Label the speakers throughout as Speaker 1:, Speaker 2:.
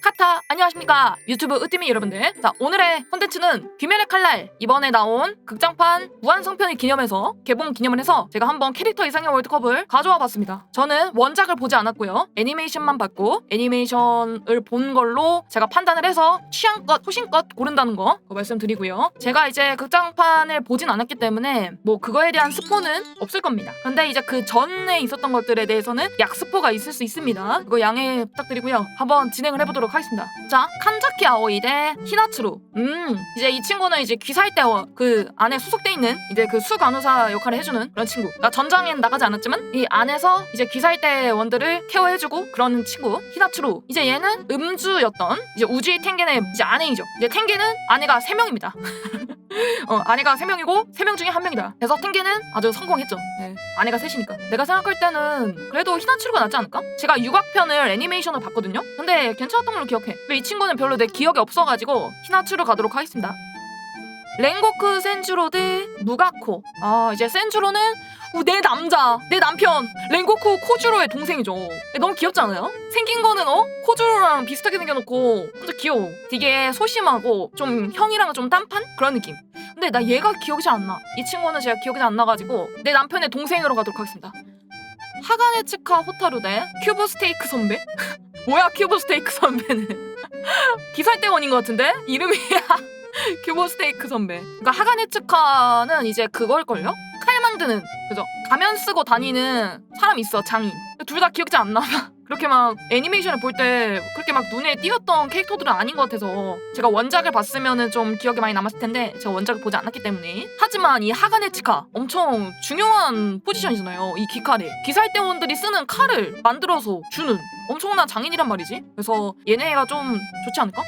Speaker 1: 카타 안녕하십니까 유튜브 으띠미 여러분들. 자, 오늘의 콘텐츠는 귀멸의 칼날 이번에 나온 극장판 무한성편을 기념해서 개봉 기념을 해서 제가 한번 캐릭터 이상형 월드컵을 가져와 봤습니다. 저는 원작을 보지 않았고요, 애니메이션만 봤고 애니메이션을 본 걸로 제가 판단을 해서 취향껏 소신껏 고른다는 거 말씀드리고요. 제가 이제 극장판을 보진 않았기 때문에 뭐 그거에 대한 스포는 없을 겁니다. 근데 이제 그 전에 있었던 것들에 대해서는 약 스포가 있을 수 있습니다. 그거 양해 부탁드리고요. 한번 진행을 해보도록 하겠습니다. 자, 칸자키 아오이 대 히나츠루. 이제 이 친구는 이제 귀살대원 그 안에 소속돼 있는 이제 그 수 간호사 역할을 해주는 그런 친구. 그러니까 전장엔 나가지 않았지만 이 안에서 이제 귀살대원들을 케어해주고 그런 친구 히나츠루. 이제 얘는 음주였던 이제 우주의 텐겐의 이제 아내이죠. 이제 텐겐은 아내가 3명입니다. 아내가 3명이고 3명 중에 1명이다. 그래서 텐겐은 아주 성공했죠. 네. 아내가 셋이니까. 내가 생각할 때는 그래도 히나츠루가 낫지 않을까? 제가 육악편을 애니메이션으로 봤거든요. 근데 괜찮았던 걸로 기억해. 근데 이 친구는 별로 내 기억이 없어가지고 히나츠루 가도록 하겠습니다. 랭고쿠 센주로 대 무가코. 이제 센주로는 내 남자, 내 남편 랭고쿠 코주로의 동생이죠. 너무 귀엽지 않아요? 생긴 거는 코주로랑 비슷하게 생겨놓고 진짜 귀여워. 되게 소심하고 좀 형이랑 좀 딴판? 그런 느낌. 근데 나 얘가 기억이 잘 안 나. 이 친구는 제가 기억이 잘 안 나가지고 내 남편의 동생으로 가도록 하겠습니다. 하가네츠카 호타루 대 큐브 스테이크 선배? 뭐야 큐브 스테이크 선배는? 기살대원인 것 같은데? 이름이 큐브 스테이크 선배. 그러니까 하가네츠카는 이제 그걸걸요? 칼 만드는, 그죠? 가면 쓰고 다니는 사람 있어, 장인. 둘 다 기억이 잘 안 나봐. 그렇게 막 애니메이션을 볼 때 그렇게 막 눈에 띄었던 캐릭터들은 아닌 것 같아서 제가 원작을 봤으면은 좀 기억이 많이 남았을 텐데 제가 원작을 보지 않았기 때문에. 하지만 이 하가네츠카 엄청 중요한 포지션이잖아요. 이 귀칼에 귀살대원들이 쓰는 칼을 만들어서 주는 엄청난 장인이란 말이지. 그래서 얘네가 좀 좋지 않을까?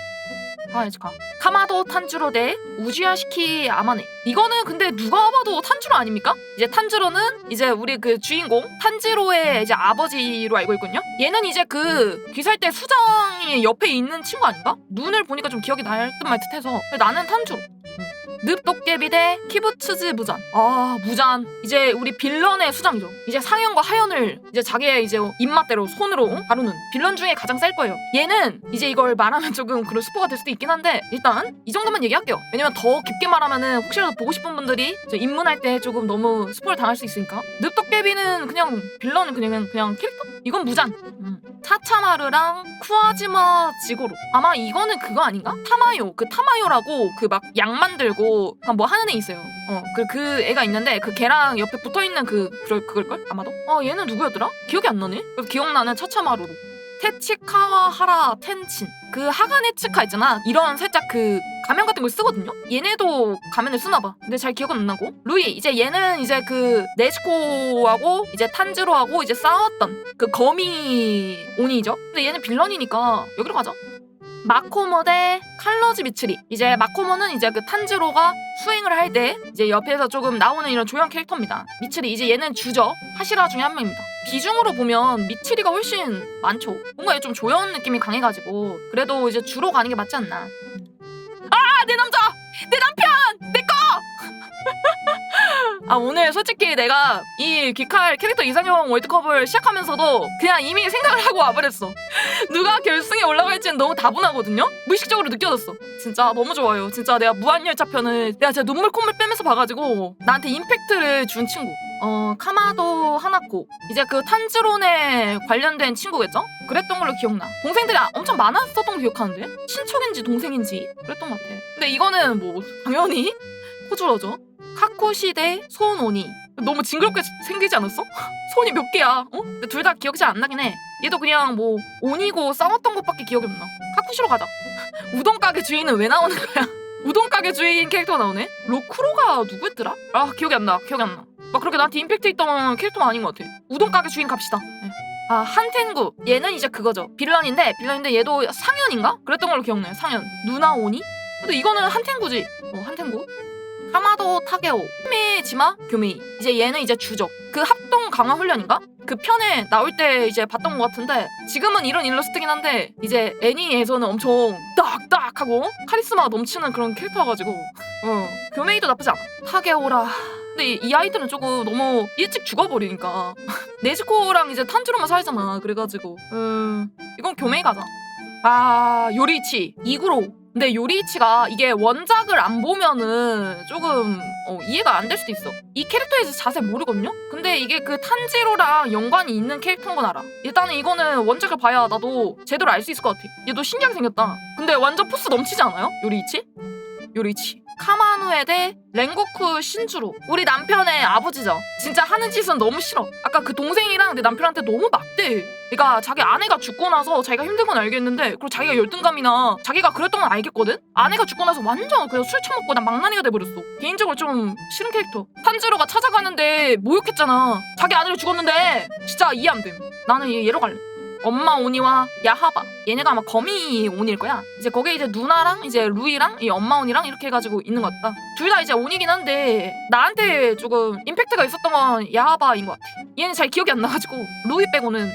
Speaker 1: 하가네츠카. 카마도 탄지로 대 우지야시키 아마네. 이거는 근데 누가 봐도 탄지로 아닙니까? 이제 탄지로는 이제 우리 그 주인공 탄지로의 이제 아버지로 알고 있거든요. 얘는 이제 그 귀살대 수장이 옆에 있는 친구 아닌가? 눈을 보니까 좀 기억이 날 듯 말 듯해서 나는 탄지로. 늪도깨비 대 키부츠즈 무잔. 무잔. 이제 우리 빌런의 수장이죠. 이제 상현과 하현을 이제 자기의 이제 입맛대로 손으로 다루는 빌런 중에 가장 셀 거예요. 얘는 이제 이걸 말하면 조금 그런 스포가 될 수도 있긴 한데 일단 이 정도만 얘기할게요. 왜냐면 더 깊게 말하면은 혹시라도 보고 싶은 분들이 입문할 때 조금 너무 스포를 당할 수 있으니까. 늪도깨비는 그냥 빌런은 그냥 캐릭터? 이건 무잔. 차차마르랑 쿠아지마 지고로. 아마 이거는 그거 아닌가? 타마요. 그 타마요라고 그 막 약 만들고 뭐 하는 애 있어요. 그 애가 있는데 그 걔랑 옆에 붙어있는 그걸걸? 아마도? 얘는 누구였더라? 기억이 안 나네? 그래서 기억나는 차차마루로. 테치카와하라 텐친. 그 하가네츠카 있잖아. 이런 살짝 그 가면 같은 걸 쓰거든요? 얘네도 가면을 쓰나봐. 근데 잘 기억은 안 나고. 루이. 이제 얘는 이제 그 네즈코하고 이제 탄지로하고 이제 싸웠던 그 거미 오니죠? 근데 얘는 빌런이니까 여기로 가자. 마코모 대 칼러즈 미츠리. 이제 마코모는 이제 그 탄지로가 수행을 할 때 이제 옆에서 조금 나오는 이런 조연 캐릭터입니다. 미츠리. 이제 얘는 주죠. 하시라 중에 한 명입니다. 비중으로 보면 미츠리가 훨씬 많죠. 뭔가 좀 조연 느낌이 강해가지고 그래도 이제 주로 가는 게 맞지 않나. 내 남자! 내 남편! 내 거! 오늘 솔직히 내가 이 귀칼 캐릭터 이상형 월드컵을 시작하면서도 그냥 이미 생각을 하고 와버렸어. 누가 결승에 올라갈지는 너무 다분하거든요? 무의식적으로 느껴졌어. 진짜 너무 좋아요. 진짜 내가 무한열차 편을 내가 진짜 눈물 콧물 빼면서 봐가지고 나한테 임팩트를 준 친구. 카마도 하나코. 이제 그 탄지론에 관련된 친구겠죠? 그랬던 걸로 기억나. 동생들이 엄청 많았었던 걸 기억하는데? 친척인지 동생인지 그랬던 것 같아. 근데 이거는 뭐 당연히 코주로죠. 카쿠시 대 소노니. 너무 징그럽게 생기지 않았어? 손이 몇 개야? 근데 둘 다 기억이 잘 안 나긴 해. 얘도 그냥 뭐 온이고 싸웠던 것밖에 기억이 안 나. 카쿠시로 가자. 우동 가게 주인은 왜 나오는 거야? 우동 가게 주인 캐릭터가 나오네? 로쿠로가 누구였더라? 기억이 안 나. 막 그렇게 나한테 임팩트 있던 캐릭터는 아닌 것 같아. 우동 가게 주인 갑시다. 네. 한텐구. 얘는 이제 그거죠. 빌런인데 얘도 상현인가? 그랬던 걸로 기억나요. 상현. 누나 오니? 근데 이거는 한텐구지. 한텐구. 카마도 타게오. 히메지마 교메이. 이제 얘는 이제 주죠. 그 합동 강화 훈련인가? 그 편에 나올 때 이제 봤던 것 같은데 지금은 이런 일러스트긴 한데 이제 애니에서는 엄청 딱딱하고 카리스마가 넘치는 그런 캐릭터여가지고 교메이도 나쁘지 않아. 타게오라. 근데 이 아이들은 조금 너무 일찍 죽어버리니까 네즈코랑 이제 탄지로만 살잖아. 그래가지고 이건 교메이 가자. 아, 요리이치 이구로. 근데 요리이치가 이게 원작을 안 보면은 조금 이해가 안 될 수도 있어. 이 캐릭터에 대해서 자세히 모르거든요? 근데 이게 그 탄지로랑 연관이 있는 캐릭터인 건 알아. 일단은 이거는 원작을 봐야 나도 제대로 알 수 있을 것 같아. 얘도 신기하게 생겼다. 근데 완전 포스 넘치지 않아요? 요리이치? 요리이치. 카마누에 대 랭고쿠 신주로. 우리 남편의 아버지죠. 진짜 하는 짓은 너무 싫어. 아까 그 동생이랑 내 남편한테 너무 맞대. 그러니까 자기 아내가 죽고 나서 자기가 힘든 건 알겠는데, 그리고 자기가 열등감이나 자기가 그랬던 건 알겠거든? 아내가 죽고 나서 완전 그냥 술 처먹고 난 망나니가 돼버렸어. 개인적으로 좀 싫은 캐릭터. 탄지로가 찾아가는데 모욕했잖아. 자기 아들이 죽었는데 진짜 이해 안 됨. 나는 얘로 갈래. 엄마 오니와 야하바. 얘네가 아마 거미 오니일 거야. 이제 거기에 이제 누나랑 이제 루이랑 이 엄마 오니랑 이렇게 해가지고 있는 것 같다. 둘 다 이제 오니긴 한데 나한테 조금 임팩트가 있었던 건 야하바인 것 같아. 얘는 잘 기억이 안 나가지고 루이 빼고는.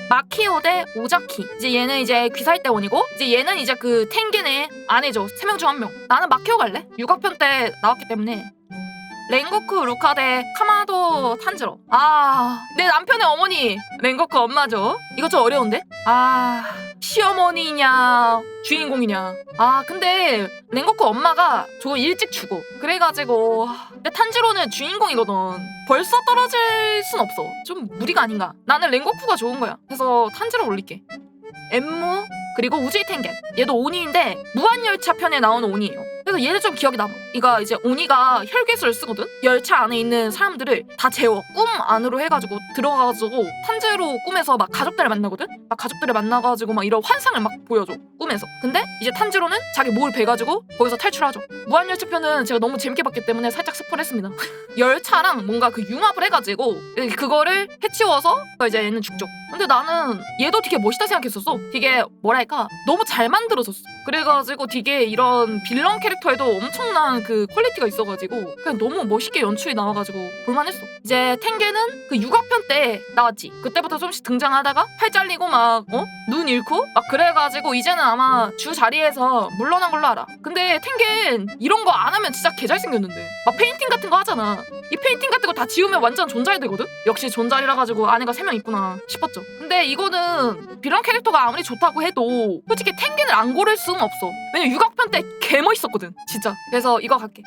Speaker 1: 마키오 대 오자키. 이제 얘는 이제 귀살 때 원이고, 이제 얘는 이제 그 텐겐의 아내죠. 3명 중 1명. 나는 마키오 갈래. 육학편 때 나왔기 때문에. 랭고쿠 루카 대 카마도 탄지로. 아, 내 남편의 어머니 랭고쿠 엄마죠. 이거 좀 어려운데? 아, 시어머니냐 주인공이냐. 아, 근데 랭고쿠 엄마가 조금 일찍 죽어. 그래가지고 근데 탄지로는 주인공이거든. 벌써 떨어질 순 없어. 좀 무리가 아닌가. 나는 랭고쿠가 좋은 거야. 그래서 탄지로 올릴게. 엠무 그리고 우주의 텐겐. 얘도 오니인데 무한열차 편에 나오는 오니예요. 그래서 얘는 좀 기억이 남아. 이거 이제 오니가 혈괴술을 쓰거든? 열차 안에 있는 사람들을 다 재워. 꿈 안으로 해가지고 들어가가지고 탄지로 꿈에서 막 가족들을 만나거든? 막 가족들을 만나가지고 막 이런 환상을 막 보여줘. 꿈에서. 근데 이제 탄지로는 자기 목을 베가지고 거기서 탈출하죠. 무한열차 편은 제가 너무 재밌게 봤기 때문에 살짝 스포를 했습니다. 열차랑 뭔가 그 융합을 해가지고 그거를 해치워서 이제 얘는 죽죠. 근데 나는 얘도 되게 멋있다 생각했었어. 되게 뭐랄까 너무 잘 만들어졌어. 그래가지고 되게 이런 빌런 캐릭터에도 엄청난 그 퀄리티가 있어가지고 그냥 너무 멋있게 연출이 나와가지고 볼만했어. 이제 텐게는 그 육아편 때 나왔지. 그때부터 좀씩 등장하다가 팔 잘리고 막 눈 잃고 막 그래가지고 이제는 아마 주 자리에서 물러난 걸로 알아. 근데 텐겐 이런 거 안 하면 진짜 개잘생겼는데 막 페인팅 같은 거 하잖아. 이 페인팅 같은 거 다 지우면 완전 존잘이 되거든? 역시 존잘이라 가지고 아내가 3명 있구나 싶었죠. 근데 이거는 빌런 캐릭터가 아무리 좋다고 해도 솔직히 텐겐을 안 고를 수는 없어. 왜냐면 육악편 때 개 멋있었거든 진짜. 그래서 이거 갈게.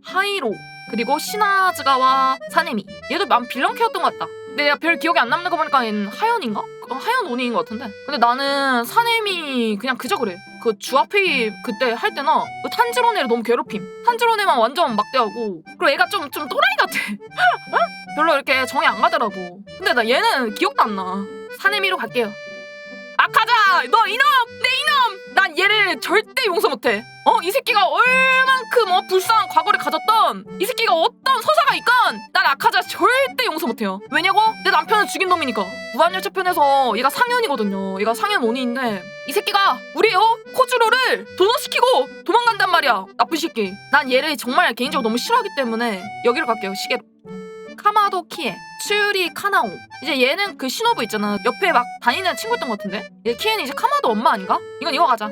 Speaker 1: 하이로 그리고 시나즈가와 사네미. 얘도 난 빌런 캐였던 것 같다. 근데 내가 별 기억이 안 남는 거 보니까 얘는 하연인가? 하연 오니인 것 같은데. 근데 나는 사네미 그냥 그저 그래. 그 주아페이 그때 할 때나 그 탄지로네를 너무 괴롭힘. 탄지로네만 완전 막대하고, 그리고 얘가 좀 또라이 같아. 별로 이렇게 정이 안 가더라고. 근데 나 얘는 기억도 안 나. 사네미로 갈게요. 아카자! 너 이놈! 내 이놈! 난 얘를 절대 용서 못해. 이 새끼가 얼만큼 불쌍한 과거를 가졌던 이 새끼가 어떤 서사가 있건 난 아카자 절대 용서 못해요. 왜냐고? 내 남편을 죽인 놈이니까. 무한열차 편에서 얘가 상현이거든요. 얘가 상현 오니인데 이 새끼가 우리 코주로를 도노시키고 도망간단 말이야. 나쁜 새끼. 난 얘를 정말 개인적으로 너무 싫어하기 때문에 여기로 갈게요. 시계로. 카마도 키에 츠유리 카나오. 이제 얘는 그 신호부 있잖아. 옆에 막 다니는 친구였던 것 같은데. 얘 키에는 이제 카마도 엄마 아닌가? 이거 가자.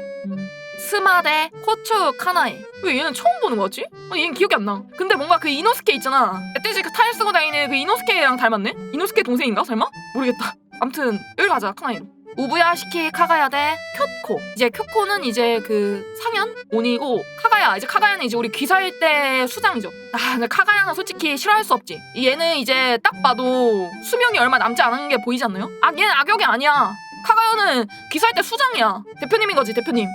Speaker 1: 스마데 코츠 카나에. 왜 얘는 처음 보는 거지? 얘는 기억이 안 나. 근데 뭔가 그 이노스케 있잖아. 멧돼지 그 타일 쓰고 다니는 그 이노스케랑 닮았네? 이노스케 동생인가 설마? 모르겠다. 암튼 여기 가자. 카나에로. 우부야시키 카가야 대 쿄코. 이제 쿄코는 이제 그 상현 오니고, 카가야 이제 카가야는 이제 우리 귀사일 때 수장이죠. 아, 근데 카가야는 솔직히 싫어할 수 없지. 얘는 이제 딱 봐도 수명이 얼마 남지 않은 게 보이지 않나요? 아, 얘는 악역이 아니야. 카가야는 귀사일 때 수장이야. 대표님인 거지, 대표님.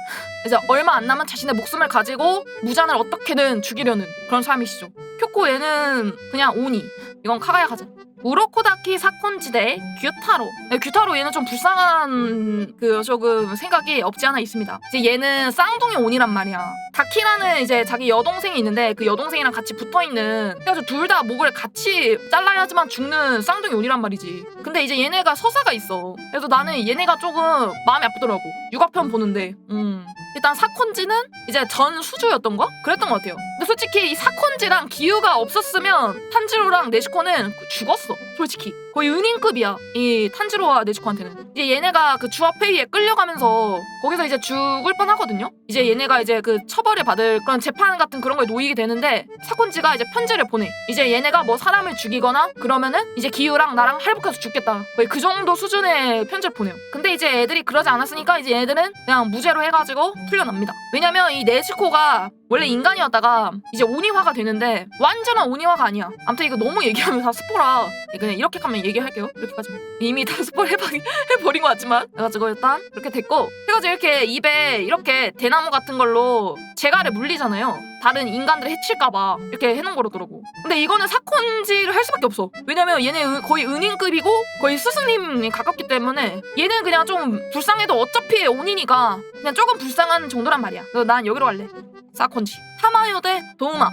Speaker 1: 이제 얼마 안 남은 자신의 목숨을 가지고 무잔을 어떻게든 죽이려는 그런 사람이시죠. 쿄코 얘는 그냥 오니. 이건 카가야 가자. 우로코다키 사콘지 대 규타로. 규타로 얘는 좀 불쌍한 조금 생각이 없지 않아 있습니다. 이제 얘는 쌍둥이 온이란 말이야. 다키라는 이제 자기 여동생이 있는데 그 여동생이랑 같이 붙어있는, 그래가지고 둘 다 목을 같이 잘라야지만 죽는 쌍둥이 온이란 말이지. 근데 이제 얘네가 서사가 있어. 그래서 나는 얘네가 조금 마음이 아프더라고. 육아편 보는데. 일단 사콘지는 이제 전 수주였던 거? 그랬던 것 같아요. 근데 솔직히 이 사콘지랑 기우가 없었으면 탄지로랑 네시코는 죽었어. 솔직히 거의 은인급이야 이 탄지로와 네즈코한테는. 이제 얘네가 그 주업 회의에 끌려가면서 거기서 이제 죽을 뻔하거든요. 이제 얘네가 이제 그 처벌을 받을 그런 재판 같은 그런 거에 놓이게 되는데 사콘지가 이제 편지를 보내. 이제 얘네가 뭐 사람을 죽이거나 그러면은 이제 기유랑 나랑 할복해서 죽겠다, 거의 그 정도 수준의 편지를 보내요. 근데 이제 애들이 그러지 않았으니까 이제 얘들은 그냥 무죄로 해가지고 풀려납니다. 왜냐면 이 네즈코가 원래 인간이었다가 이제 오니화가 되는데 완전한 오니화가 아니야. 아무튼 이거 너무 얘기하면 다 스포라 그냥 이렇게 하면 얘기할게요. 이렇게까지만. 이미 다 스포를 해버린 것 같지만. 그래가지고 일단 이렇게 됐고, 해가지고 이렇게 입에 이렇게 대나무 같은 걸로 재갈을 물리잖아요. 다른 인간들 해칠까봐 이렇게 해놓은 거라더라고. 근데 이거는 사콘지를 할 수밖에 없어. 왜냐면 얘네 거의 은인급이고 거의 스승님이 가깝기 때문에 얘는 그냥 좀 불쌍해도 어차피 온이니까 그냥 조금 불쌍한 정도란 말이야. 그래서 난 여기로 갈래. 사콘지. 타마요 대 도우마.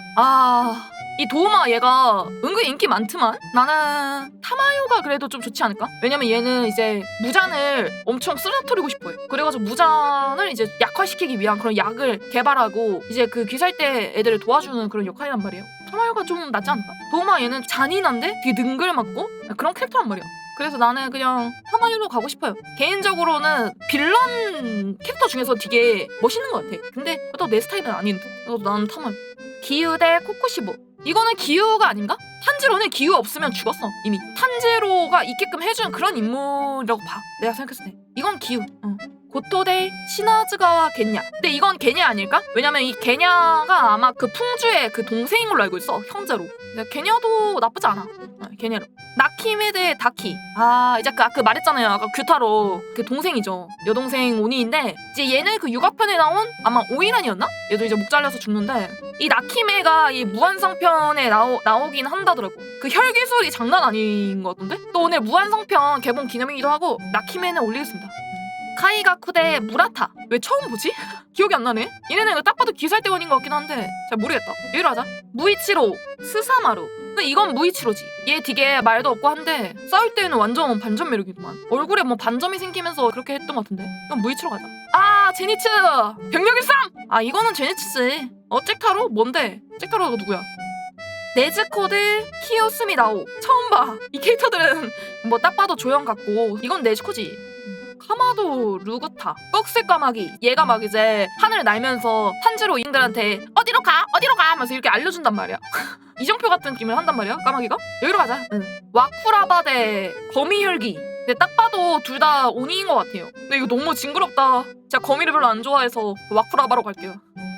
Speaker 1: 이 도우마 얘가 은근히 인기 많지만 나는 타마요가 그래도 좀 좋지 않을까? 왜냐면 얘는 이제 무잔을 엄청 쓰러뜨리고 싶어해. 그래가지고 무잔을 이제 약화시키기 위한 그런 약을 개발하고 이제 그 귀살대 애들을 도와주는 그런 역할이란 말이에요. 타마요가 좀 낫지 않을까? 도우마 얘는 잔인한데 되게 능글맞고 그런 캐릭터란 말이야. 그래서 나는 그냥 타마요로 가고 싶어요. 개인적으로는 빌런 캐릭터 중에서 되게 멋있는 것 같아. 근데 또 내 스타일은 아닌 듯. 그래서 나는 타마요. 기유 대 코쿠시보. 이거는 기유가 아닌가? 탄지로는 기유 없으면 죽었어 이미. 탄지로가 있게끔 해주는 그런 인물이라고 봐, 내가 생각했을 때. 이건 기유. 고토 대 시나즈가와 겐냐. 근데 이건 겐냐 아닐까? 왜냐면 이 겐냐가 아마 그 풍주의 그 동생인 걸로 알고 있어, 형제로. 근데 겐냐도 나쁘지 않아. 겐냐로. 나키메 대 다키. 이제 그 말했잖아요, 아까 규타로 그 동생이죠. 여동생 오니인데 이제 얘는 그 육아편에 나온 아마 오이란이었나? 얘도 이제 목 잘려서 죽는데 이 나키메가 이 무한성편에 나오긴 한다더라고. 그 혈기술이 장난 아닌 것 같던데? 또 오늘 무한성편 개봉 기념이기도 하고 나키메는 올리겠습니다. 카이가쿠 대 무라타. 왜 처음 보지? 기억이 안 나네. 얘네는 딱 봐도 귀살대원인 것 같긴 한데 잘 모르겠다. 여기로 하자. 무이치로 스사마루. 근데 이건 무이치로지. 얘 되게 말도 없고 한데 싸울 때는 완전 반전 매력이구만. 얼굴에 뭐 반점이 생기면서 그렇게 했던 것 같은데. 이건 무이치로 가자. 제니츠 병력 일삼. 이거는 제니츠지. 잭타로? 뭔데? 잭타로가 누구야? 네즈코 대 키요스미 나오. 처음 봐. 이 캐릭터들은 뭐 딱 봐도 조연 같고 이건 네즈코지. 카마도 루그타. 꺽쇠 까마귀. 얘가 막 이제 하늘을 날면서 탄지로 인들한테 어디로 가 하면서 이렇게 알려준단 말이야. 이정표 같은 기분을 한단 말이야, 까마귀가. 여기로 가자. 와쿠라바 대 거미혈기. 근데 딱 봐도 둘 다 오니인 것 같아요. 근데 이거 너무 징그럽다. 제가 거미를 별로 안 좋아해서 와쿠라바로 갈게요.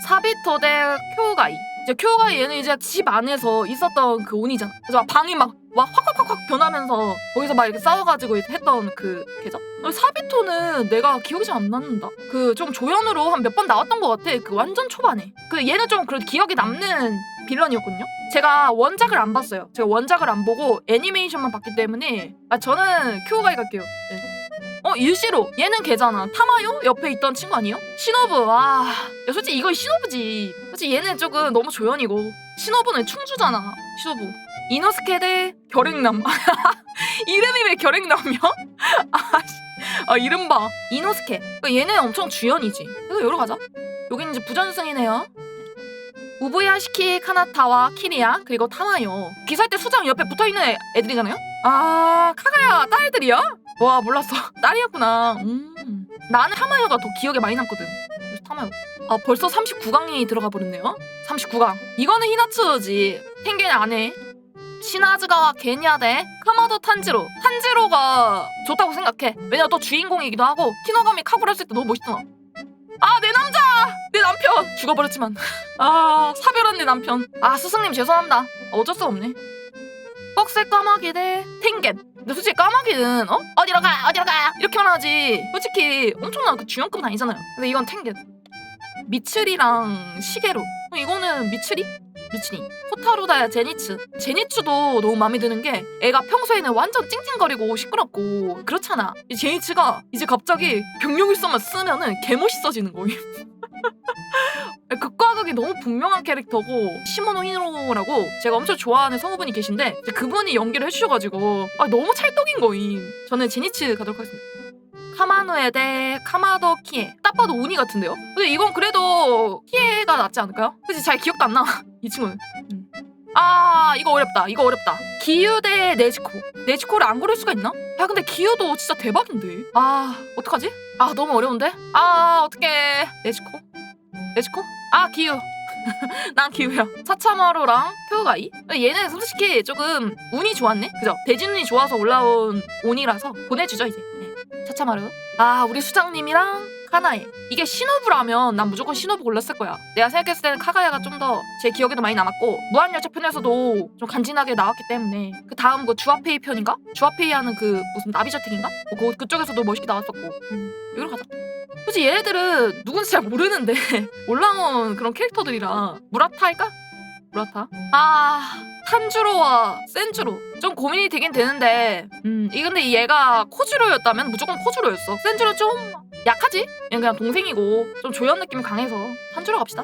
Speaker 1: 사비토 대 쿄가이. 이제 쿄가이 얘는 이제 집 안에서 있었던 그 오니잖아. 그래서 막 방이 막 확 변하면서 거기서 막 이렇게 싸워가지고 했던 그 계정. 사비토는 내가 기억이 잘 안 남는다. 그 좀 조연으로 한 몇 번 나왔던 것 같아. 그 완전 초반에. 그 얘는 좀 그래도 기억이 남는 빌런이었거든요. 제가 원작을 안 봤어요. 제가 원작을 안 보고 애니메이션만 봤기 때문에 저는 쿄가이 갈게요. 네. 일시로. 얘는 걔잖아. 타마요 옆에 있던 친구 아니에요? 시노부. 야, 솔직히 이거 시노부지. 솔직히 얘는 조금 너무 조연이고 시노부는 충주잖아. 시노부. 이노스케 대 결행남. 이름이 왜 결행남이야? 이름 봐. 이노스케. 얘는 엄청 주연이지. 그래서 여기로 가자. 여기는 이제 부전승이네요. 우부야시키 카나타와 키리야 그리고 타마요. 귀살대 수장 옆에 붙어있는 애들이잖아요? 카가야 딸들이야? 와, 몰랐어. 딸이었구나. 나는 타마요가 더 기억에 많이 남거든. 그래서 타마요. 벌써 39강이 들어가 버렸네요. 39강. 이거는 히나츠우지. 텐겐 안 해. 시나즈가와 겐야 대 카마도 탄지로. 탄지로가 좋다고 생각해. 왜냐면 또 주인공이기도 하고 키노가미 카구라 했을 때 너무 멋있잖아. 내 남자! 내 남편! 죽어버렸지만. 사별한 내 남편. 스승님 죄송합니다. 어쩔 수 없네. 뻑새 까마귀 대 텐겐. 근데 솔직히 까마귀는 어디로 가 이렇게만 하지 솔직히 엄청난 그 주연급은 아니잖아요. 근데 이건 텐겐. 미츠리랑 시게루. 이거는 미츠리? 호타루 대 제니츠도 너무 마음에 드는 게 애가 평소에는 완전 찡찡거리고 시끄럽고 그렇잖아. 이 제니츠가 이제 갑자기 병력일성만 쓰면은 개멋있어지는 거임. 극과 극이 너무 분명한 캐릭터고 시모노 히로라고 제가 엄청 좋아하는 성우분이 계신데 그분이 연기를 해주셔가지고 너무 찰떡인 거임. 저는 제니츠 가도록 하겠습니다. 카마노에 대 카마도 키에. 딱 봐도 오니 같은데요? 근데 이건 그래도 키에가 낫지 않을까요? 그치, 잘 기억도 안 나. 이 친구는. 이거 어렵다. 기유 대 네즈코. 네지코를 안 고를 수가 있나? 야 근데 기우도 진짜 대박인데. 아 어떡하지? 아 너무 어려운데? 아 어떡해. 네지코? 아 기우. 난 기우야. 사차마루랑 큐가이. 얘는 솔직히 조금 운이 좋았네. 그죠? 대진운이 좋아서 올라온 운이라서 보내주죠 이제. 네. 차차마루. 아 우리 수장님이랑 카나에. 이게 시노부라면 난 무조건 시노부 골랐을 거야. 내가 생각했을 때는 카가야가 좀 더 제 기억에도 많이 남았고 무한열차 편에서도 좀 간지나게 나왔기 때문에 그 다음 그 주아페이 편인가? 주아페이 하는 그 무슨 나비저택인가? 그쪽에서도 멋있게 나왔었고. 이걸 가자. 솔직히 얘네들은 누군지 잘 모르는데 올라온 그런 캐릭터들이라 무라타 할까? 무라타? 아 탄주로와 센주로 좀 고민이 되긴 되는데 이 근데 얘가 코주로였다면 무조건 코주로였어. 센주로 좀 약하지? 얘는 그냥 동생이고 좀 조연 느낌이 강해서 탄주로 갑시다.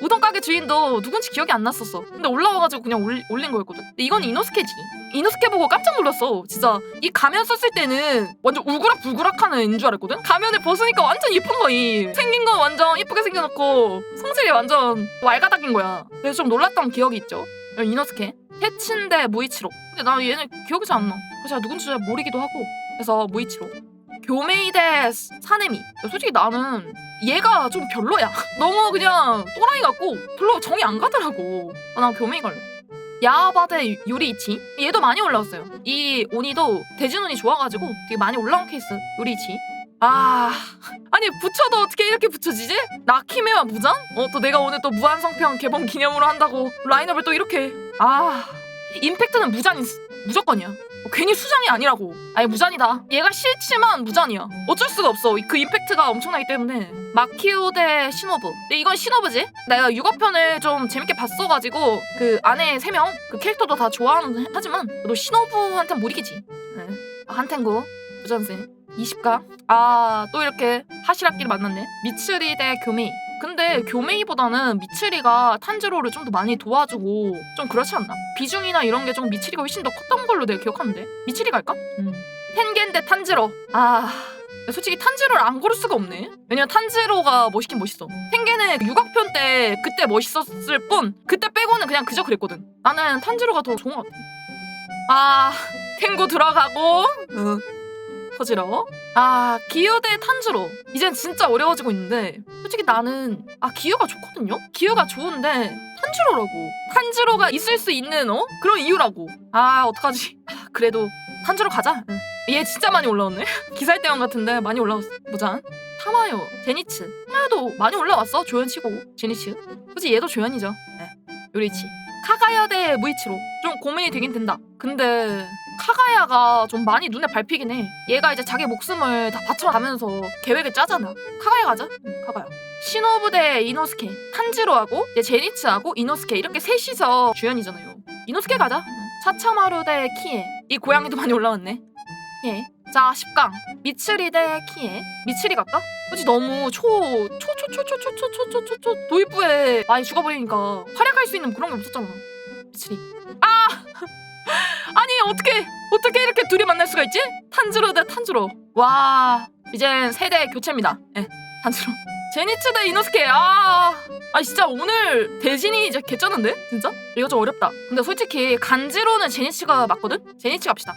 Speaker 1: 우동 가게 주인도 누군지 기억이 안 났었어. 근데 올라와가지고 그냥 올린 거였거든. 근데 이건 이노스케지. 이노스케 보고 깜짝 놀랐어. 진짜 이 가면 썼을 때는 완전 울그락불그락하는 줄 알았거든. 가면을 벗으니까 완전 예쁜 거임. 생긴 건 완전 예쁘게 생겨놓고 성질이 완전 왈가닥인 거야. 그래서 좀 놀랐던 기억이 있죠. 이노스케 테친데 무이치로. 근데 나 얘는 기억이 잘 안 나. 그래서 제가 누군지 잘 모르기도 하고. 그래서 무이치로. 교메이 대 사네미. 솔직히 나는 얘가 좀 별로야. 너무 그냥 또라이 같고 별로 정이 안 가더라고. 난 교메이 갈래. 야바 대 요리이치. 얘도 많이 올라왔어요. 이 오니도 대진운이 좋아가지고 되게 많이 올라온 케이스. 요리이치. 아니 붙여도 어떻게 이렇게 붙여지지? 나키메와 무잔? 또 내가 오늘 또 무한성평 개봉 기념으로 한다고 라인업을 또 이렇게. 임팩트는 무조건이야. 괜히 수장이 아니라고. 아니 무잔이다. 얘가 싫지만 무잔이야. 어쩔 수가 없어. 그 임팩트가 엄청나기 때문에. 마키오 대 시노부. 근데 이건 시노부지? 내가 육어편을 좀 재밌게 봤어가지고 그 안에 3명 그 캐릭터도 다 좋아하는 하지만 너 시노부한테는 못 이기지. 네. 한텐구 무전생 20강. 또 이렇게 하시라끼를 만났네. 미츠리 대 교메이. 근데 교메이보다는 미츠리가 탄지로를 좀 더 많이 도와주고 좀 그렇지 않나? 비중이나 이런 게 좀 미츠리가 훨씬 더 컸던 걸로 내가 기억하는데. 미츠리 갈까? 텐겐 대 탄지로. 솔직히 탄지로를 안 고를 수가 없네. 왜냐면 탄지로가 멋있긴 멋있어. 텐겐은 육악편 때 그때 멋있었을 뿐 그때 빼고는 그냥 그저 그랬거든. 나는 탄지로가 더 좋은 것 같아. 탱구 들어가고 터지러. 기유 대 탄지로. 이젠 진짜 어려워지고 있는데 솔직히 나는 기유가 좋거든요? 기유가 좋은데 탄지로라고. 탄지로가 있을 수 있는 그런 이유라고. 어떡하지. 그래도 탄지로 가자. 얘 진짜 많이 올라왔네. 기살대왕 같은데 많이 올라왔어. 무잔. 타마요, 제니츠. 타마요도 많이 올라왔어. 조연치고 제니츠. 솔직히 얘도 조연이죠. 요리치. 카가야 대 무이치로. 좀 고민이 되긴 된다. 근데 카가야가 좀 많이 눈에 밟히긴 해. 얘가 이제 자기 목숨을 다 바쳐가면서 계획을 짜잖아. 카가야 가자. 카가야. 시노부 대 이노스케. 탄지로하고 이제 제니츠하고 이노스케 이렇게 셋이서 주연이잖아요. 이노스케 가자. 차차마루 대 키에. 이 고양이도 많이 올라왔네. 키에. 자 10강. 미츠리 대 키에. 미츠리 갈까? 그치 너무 도입부에 많이 죽어버리니까 활약할 수 있는 그런 게 없었잖아. 미츠리. 아니 어떻게 이렇게 둘이 만날 수가 있지? 탄지로 대 탄지로. 와 이젠 세대 교체입니다. 탄지로. 제니츠 대 이노스케. 진짜 오늘 대진이 이제 개쩌는데? 진짜? 이거 좀 어렵다. 근데 솔직히 간지로는 제니츠가 맞거든? 제니츠 갑시다.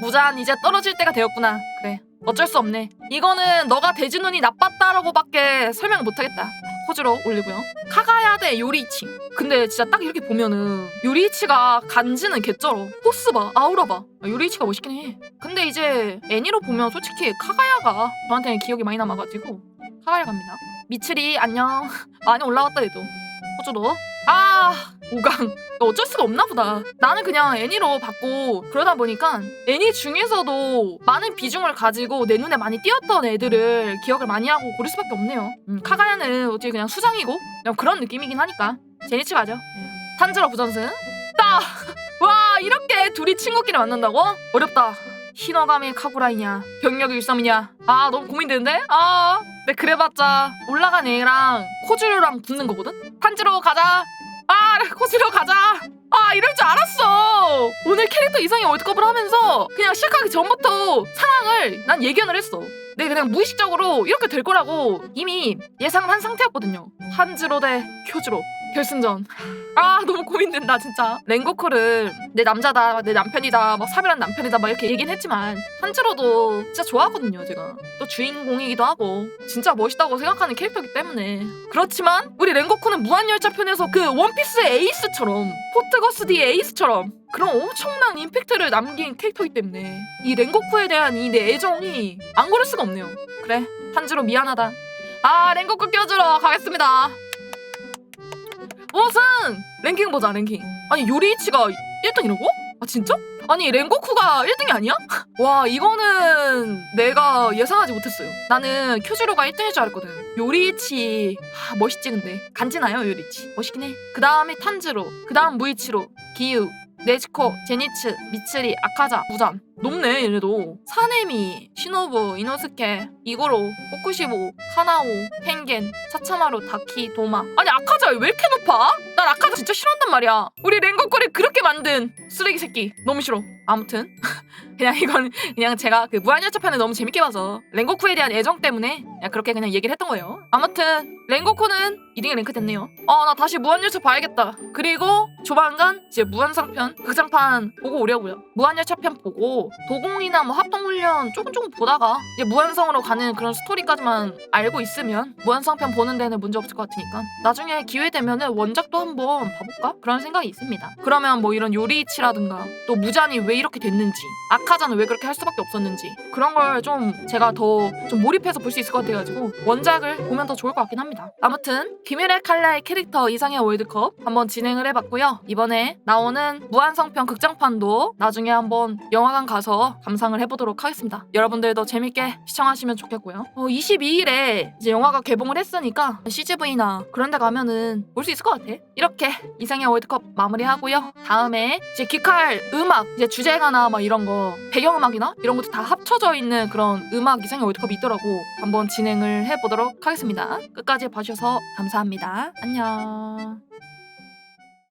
Speaker 1: 무잔 이제 떨어질 때가 되었구나. 그래 어쩔 수 없네. 이거는 너가 대진운이 나빴다라고밖에 설명 못하겠다. 코즈로 올리고요. 카가야 대 요리이치. 근데 진짜 딱 이렇게 보면은 요리이치가 간지는 개쩔어. 포스 봐, 아우라 봐. 요리이치가 멋있긴 해. 근데 이제 애니로 보면 솔직히 카가야가 저한테는 기억이 많이 남아가지고 카가야 갑니다. 미츠리 안녕. 많이 올라왔다 얘도. 호주도. 5강. 어쩔 수가 없나 보다. 나는 그냥 애니로 봤고 그러다 보니까 애니 중에서도 많은 비중을 가지고 내 눈에 많이 띄었던 애들을 기억을 많이 하고 고를 수밖에 없네요. 카가야는 어떻게 그냥 수장이고 그냥 그런 느낌이긴 하니까 제니츠 가죠. 탄지로 부전승. 와 이렇게 둘이 친구끼리 만난다고? 어렵다. 히노가미 카구라이냐 병력 일섬이냐. 너무 고민되는데? 근데 그래봤자 올라간 애랑 코즈루랑 붙는 거거든? 탄지로 가자. 코즈로 가자. 이럴 줄 알았어. 오늘 캐릭터 이상의 월드컵을 하면서 그냥 시작하기 전부터 상황을 난 예견을 했어. 내가 그냥 무의식적으로 이렇게 될 거라고 이미 예상을 한 상태였거든요. 탄지로 대 쿄즈로. 결승전. 아 너무 고민된다 진짜. 랭고쿠를 내 남자다, 내 남편이다, 막 사별한 남편이다 막 이렇게 얘기는 했지만 탄지로도 진짜 좋아하거든요 제가. 또 주인공이기도 하고 진짜 멋있다고 생각하는 캐릭터이기 때문에. 그렇지만 우리 랭고쿠는 무한열차 편에서 그 원피스의 에이스처럼, 포트거스디의 에이스처럼 그런 엄청난 임팩트를 남긴 캐릭터이기 때문에 이 랭고쿠에 대한 이 내 애정이 안 고를 수가 없네요. 그래 탄지로 미안하다. 아 랭고쿠 껴주러 가겠습니다. 우승! 랭킹 보자 랭킹. 아니 요리이치가 1등이라고? 아 진짜? 아니 랭고쿠가 1등이 아니야? 와 이거는 내가 예상하지 못했어요. 나는 큐즈로가 1등일 줄 알았거든. 요리이치 멋있지 근데. 간지나요 요리이치. 멋있긴 해. 그 다음에 탄지로, 그 다음 무이치로, 기유, 네즈코, 제니츠, 미츠리, 아카자, 무잔. 높네 얘네도. 사네미, 시노부, 이노스케, 이고로, 호쿠시보, 카나오, 펜겐, 차차마루, 다키, 도마. 아니 아카자 왜 이렇게 높아? 난 아카자 진짜 싫어한단 말이야. 우리 랭고쿠를 그렇게 만든 쓰레기 새끼 너무 싫어. 아무튼 그냥 이건 그냥 제가 그 무한열차 편을 너무 재밌게 봐서 랭고쿠에 대한 애정 때문에 그냥 그렇게 그냥 얘기를 했던 거예요. 아무튼 랭고쿠는 2등에 랭크됐네요. 나 다시 무한열차 봐야겠다. 그리고 조만간 이제 무한상편 극장판 보고 오려고요. 무한열차 편 보고 도공이나 뭐 합동훈련 조금 보다가 이제 무한성으로 가는 그런 스토리까지만 알고 있으면 무한상편 보는 데는 문제 없을 것 같으니까 나중에 기회 되면은 원작도 한번 봐볼까? 그런 생각이 있습니다. 그러면 뭐 이런 요리이치라든가 또 무잔이 왜 이렇게 됐는지, 아카자는 왜 그렇게 할 수밖에 없었는지 그런 걸 좀 제가 더 좀 몰입해서 볼 수 있을 것 같아가지고 원작을 보면 더 좋을 것 같긴 합니다. 아무튼 귀멸의 칼날 캐릭터 이상의 월드컵 한번 진행을 해봤고요. 이번에 나오는 무한성편 극장판도 나중에 한번 영화관 가서 감상을 해보도록 하겠습니다. 여러분들도 재밌게 시청하시면 좋겠고요. 22일에 이제 영화가 개봉을 했으니까 CGV나 그런 데 가면은 볼 수 있을 것 같아. 이렇게 이상의 월드컵 마무리하고요. 다음에 이제 귀칼 음악, 이제 주제가나 막 이런 거 배경음악이나 이런 것도 다 합쳐져 있는 그런 음악 이상의 월드컵이 있더라고. 한번 진행을 해보도록 하겠습니다. 끝까지 봐주셔서 감사합니다. 안녕.